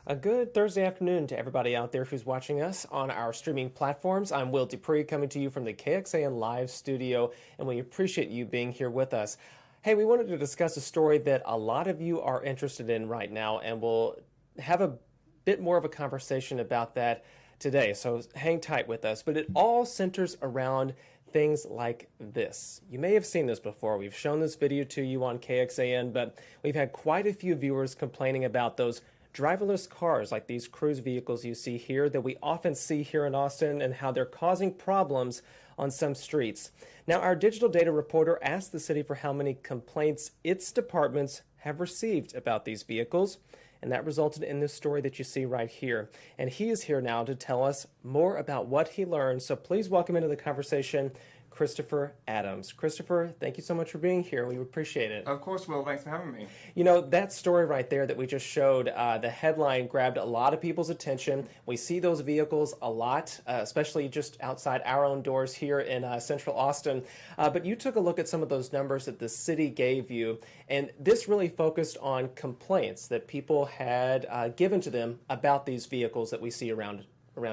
A good Thursday afternoon to everybody out there who's watching us on our streaming platforms. I'm Will DuPree coming to you from the KXAN Live studio, and we appreciate you being here with us. Hey, we wanted to discuss a story that a lot of you are interested in right now, and we'll have a bit more of a conversation about that today. So hang tight with us. But it all centers around things like this. You may have seen this before. We've shown this video to you on KXAN, but we've had quite a few viewers complaining about those driverless cars like these Cruz vehicles you see here that we often see here in Austin and how they're causing problems on some streets. Now, our digital data reporter asked the city for how many complaints its departments have received about these vehicles, and that resulted in this story that you see right here. And he is here now to tell us more about what he learned. So please welcome into the conversation Christopher Adams. Christopher, thank you so much for being here. We appreciate it. Of course, Will. Thanks for having me. You know, that story right there that we just showed, the headline grabbed a lot of people's attention. We see those vehicles a lot, especially just outside our own doors here in central Austin. But you took a look at some of those numbers that the city gave you, and this really focused on complaints that people had given to them about these vehicles that we see around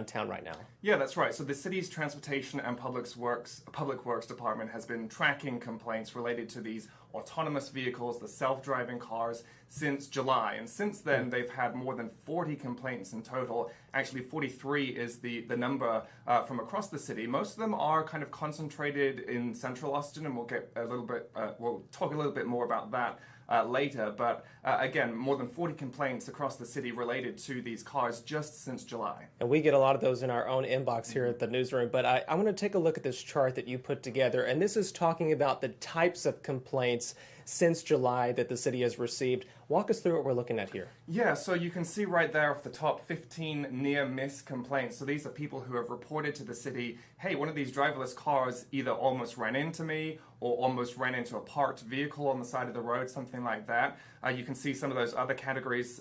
town right now. Yeah, that's right. So the city's Transportation and Public Works Department has been tracking complaints related to these autonomous vehicles, the self-driving cars, since July. And since then, they've had more than 40 complaints in total. Actually, 43 is the number from across the city. Most of them are kind of concentrated in central Austin, and we'll talk a little bit more about that later. But again, more than 40 complaints across the city related to these cars just since July. And we get a lot of those in our own inbox here at the newsroom. But I want to take a look at this chart that you put together. And this is talking about the types of complaints since July that the city has received. Walk us through what we're looking at here. Yeah, so you can see right there off the top 15 near-miss complaints. So these are people who have reported to the city, hey, one of these driverless cars either almost ran into me or almost ran into a parked vehicle on the side of the road, something like that. You can see some of those other categories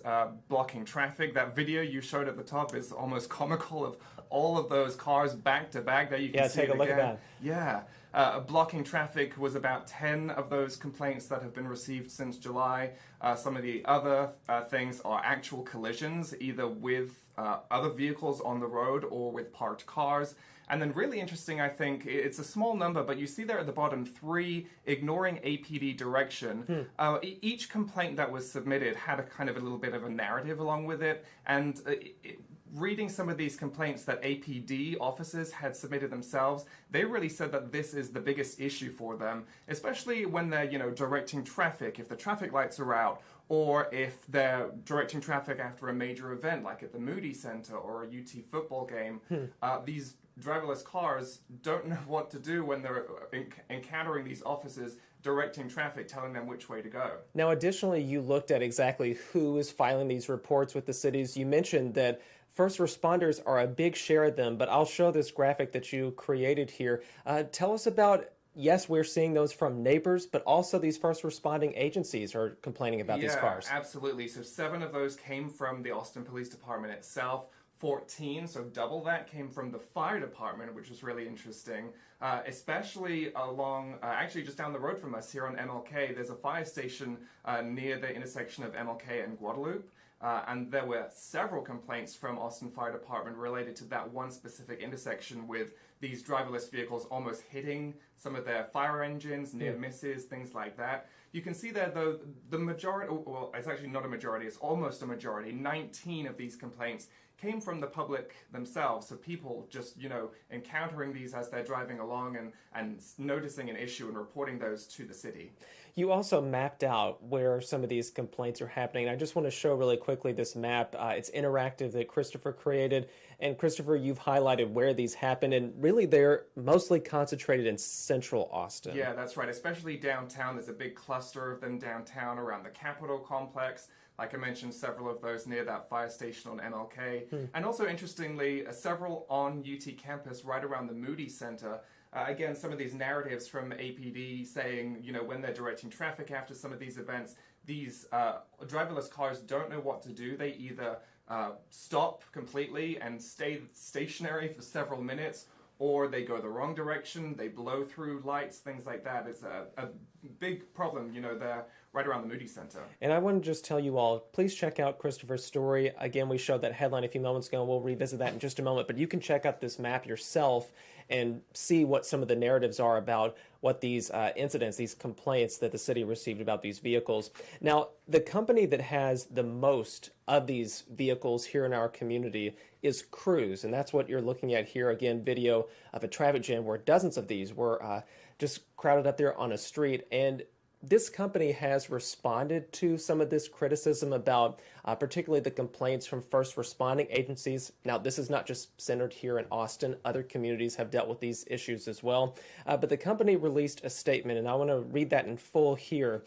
blocking traffic. That video you showed at the top is almost comical of all of those cars back to back. There you can see take a look at that. Yeah. Blocking traffic was about 10 of those complaints that have been received since July. Some of the other things are actual collisions, either with other vehicles on the road or with parked cars. And then really interesting, I think, it's a small number, but you see there at the bottom 3, ignoring APD direction. Each complaint that was submitted had a kind of a little bit of a narrative along with it. And reading some of these complaints that APD officers had submitted themselves, they really said that this is the biggest issue for them, especially when they're, directing traffic, if the traffic lights are out, or if they're directing traffic after a major event, like at the Moody Center or a UT football game. These driverless cars don't know what to do when they're encountering these officers directing traffic, telling them which way to go. Now, additionally, you looked at exactly who is filing these reports with the cities. You mentioned that first responders are a big share of them, but I'll show this graphic that you created here. Tell us about, yes, we're seeing those from neighbors, but also these first responding agencies are complaining about these cars. Yeah, absolutely. So 7 of those came from the Austin Police Department itself. 14, so double that, came from the fire department, which was really interesting, especially along, actually just down the road from us here on MLK. There's a fire station near the intersection of MLK and Guadalupe, and there were several complaints from Austin Fire Department related to that one specific intersection with these driverless vehicles almost hitting some of their fire engines, near misses, things like that. You can see there, though, the majority, well, it's actually not a majority, it's almost a majority, 19 of these complaints came from the public themselves, so people just, encountering these as they're driving along and noticing an issue and reporting those to the city. You also mapped out where some of these complaints are happening. I just want to show really quickly this map. It's interactive that Christopher created. And Christopher, you've highlighted where these happen, and really they're mostly concentrated in central Austin. Yeah, that's right, especially downtown. There's a big cluster of them downtown around the Capitol complex. Like I mentioned, several of those near that fire station on MLK. And also, interestingly, several on UT campus right around the Moody Center. Again, some of these narratives from APD saying, when they're directing traffic after some of these events, these driverless cars don't know what to do. They either stop completely and stay stationary for several minutes, or they go the wrong direction, they blow through lights, things like that. It's a big problem, they're right around the Moody Center. And I want to just tell you all, please check out Christopher's story. Again, we showed that headline a few moments ago, and we'll revisit that in just a moment. But you can check out this map yourself and see what some of the narratives are about what these incidents, these complaints that the city received about these vehicles. Now, the company that has the most of these vehicles here in our community is Cruz, and that's what you're looking at here. Again, video of a traffic jam where dozens of these were just crowded up there on a street. And this company has responded to some of this criticism about particularly the complaints from first responding agencies. Now, this is not just centered here in Austin. Other communities have dealt with these issues as well. But the company released a statement, and I want to read that in full here.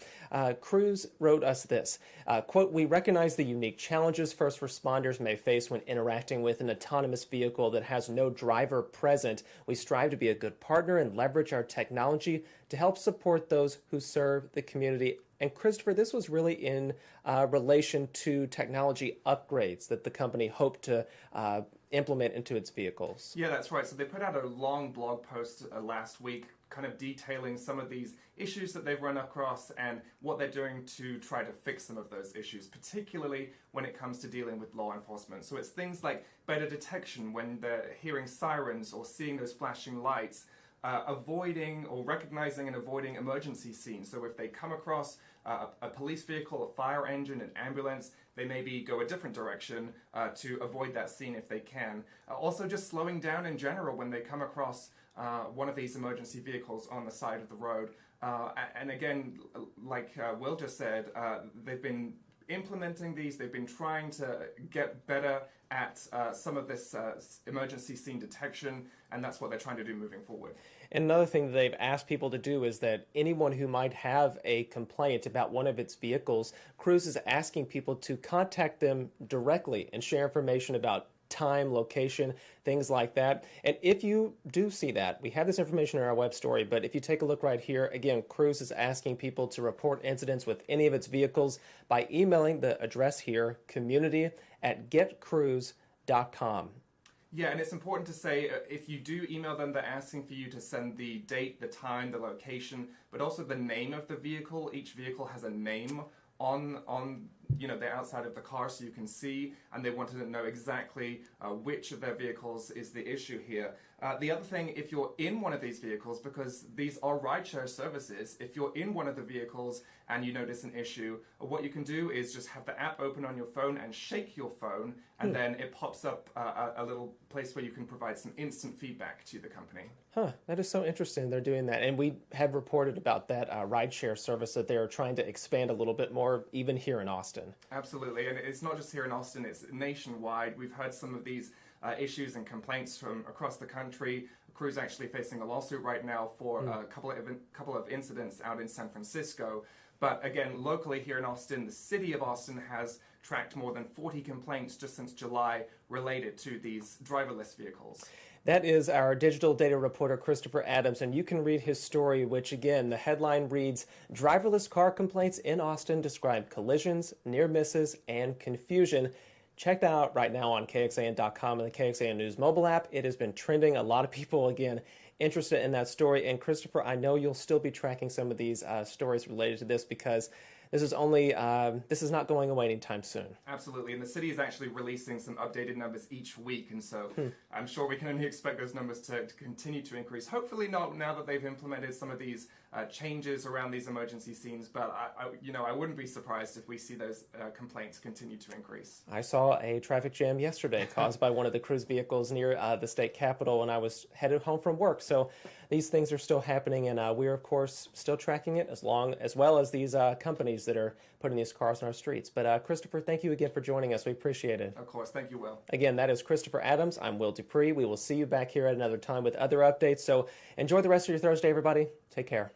Cruz wrote us this, quote, "We recognize the unique challenges first responders may face when interacting with an autonomous vehicle that has no driver present. We strive to be a good partner and leverage our technology to help support those who serve the community." And Christopher, this was really in relation to technology upgrades that the company hoped to implement into its vehicles. Yeah, that's right. So they put out a long blog post last week kind of detailing some of these issues that they've run across and what they're doing to try to fix some of those issues, particularly when it comes to dealing with law enforcement. So it's things like better detection when they're hearing sirens or seeing those flashing lights, avoiding or recognizing and avoiding emergency scenes. So if they come across a police vehicle, a fire engine, an ambulance, they maybe go a different direction to avoid that scene if they can. Also just slowing down in general when they come across one of these emergency vehicles on the side of the road. And again, like Will just said, they've been implementing these, they've been trying to get better at some of this emergency scene detection, and that's what they're trying to do moving forward. And another thing that they've asked people to do is that anyone who might have a complaint about one of its vehicles, Cruz is asking people to contact them directly and share information about time, location, things like that. And if you do see that, we have this information in our web story, but if you take a look right here, again, Cruz is asking people to report incidents with any of its vehicles by emailing the address here, community@getcruz.com. Yeah, and it's important to say, if you do email them, they're asking for you to send the date, the time, the location, but also the name of the vehicle. Each vehicle has a name on the outside of the car so you can see, and they wanted to know exactly which of their vehicles is the issue here. The other thing, if you're in one of these vehicles, because these are rideshare services, if you're in one of the vehicles and you notice an issue, what you can do is just have the app open on your phone and shake your phone, and then it pops up a little place where you can provide some instant feedback to the company. That is so interesting they're doing that. And we have reported about that rideshare service that they're trying to expand a little bit more, even here in Austin. Absolutely, and it's not just here in Austin, it's nationwide. We've heard some of these issues and complaints from across the country. Cruz actually facing a lawsuit right now for a couple of incidents out in San Francisco. But again, locally here in Austin, the city of Austin has tracked more than 40 complaints just since July related to these driverless vehicles. That is our digital data reporter, Christopher Adams, and you can read his story, which again, the headline reads, "Driverless car complaints in Austin describe collisions, near misses, and confusion." Check that out right now on KXAN.com and the KXAN News mobile app. It has been trending. A lot of people, again, interested in that story. And Christopher, I know you'll still be tracking some of these stories related to this because this is not going away anytime soon. Absolutely, and the city is actually releasing some updated numbers each week, and so I'm sure we can only expect those numbers to continue to increase. Hopefully not now that they've implemented some of these changes around these emergency scenes, but I wouldn't be surprised if we see those complaints continue to increase. I saw a traffic jam yesterday caused by one of the Cruz vehicles near the state capitol when I was headed home from work. So these things are still happening, and we're, of course, still tracking it as well as these companies that are putting these cars on our streets. But Christopher, thank you again for joining us. We appreciate it. Of course. Thank you, Will. Again, that is Christopher Adams. I'm Will DuPree. We will see you back here at another time with other updates. So enjoy the rest of your Thursday, everybody. Take care.